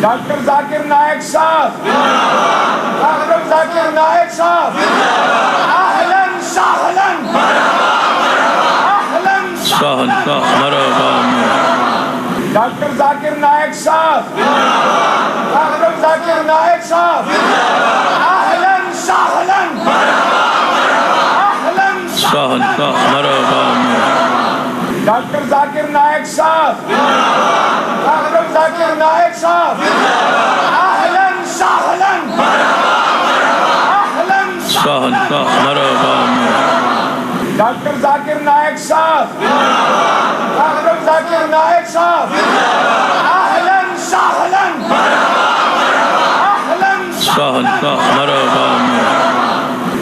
doctor Zakir Naik Sahib, doctor Zakir Naik Sahib, اہلاً سہلاً، اہلاً سہلاً، doctor Zakir Naik Sahib, doctor Zakir Naik Sahib, اہلاً سہلاً، اہلاً سہلاً، doctor Zakir Naik Sahib, doctor Zakir Naik Sahib, اہلاً سہلاً، اہلاً سہلاً، doctor Zakir Naik Sahib, doctor Zakir Naik Sahib, اہلاً سہلاً، اہلاً سہلاً،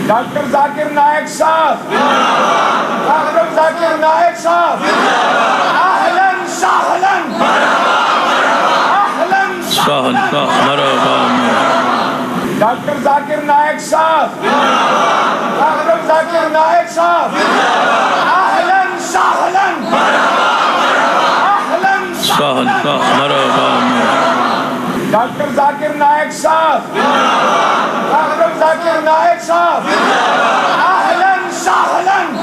doctor Zakir Naik Sahib, doctor Zakir Naik Sahib, اہلاً سہلاً، اہلاً سہلاً، doctor Zakir Naik Sahib, doctor Zakir Naik Sahib, اہلاً سہلاً، اہلاً سہلاً، doctor Zakir Naik Sahib, doctor Zakir Naik Sahib, اہلاً سہلاً،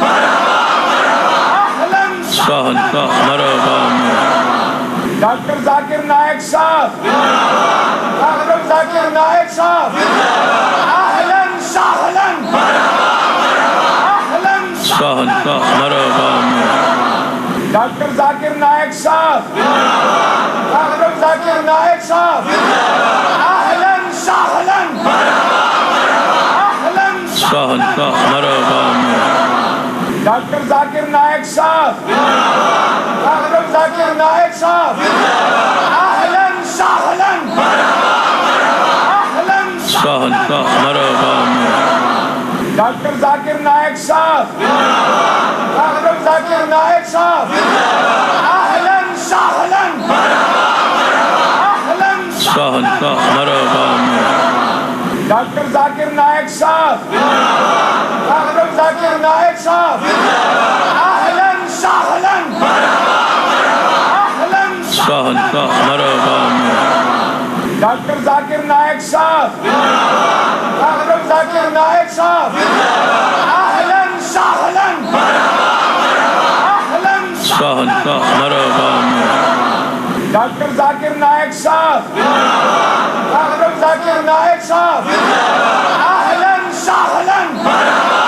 اہلاً سہلاً، doctor Zakir Naik Sahib, doctor Zakir Naik Sahib, اہلاً سہلاً، اہلاً سہلاً، doctor Zakir Naik Sahib, doctor Zakir Naik Sahib, اہلاً سہلاً، اہلاً سہلاً، doctor Zakir Naik Sahib, doctor Zakir Naik Sahib, اہلاً سہلاً، اہلاً سہلاً، doctor Zakir Naik Sahib, doctor Zakir Naik Sahib, اہلاً سہلاً، اہلاً سہلاً، doctor Zakir Naik Sahib, doctor Zakir Naik Sahib, اہلاً سہلاً، اہلاً سہلاً، doctor Zakir Naik Sahib, doctor Zakir Naik Sahib, اہلاً سہلاً، اہلاً سہلاً، doctor Zakir Naik Sahib, doctor Zakir Naik Sahib, اہلاً سہلاً،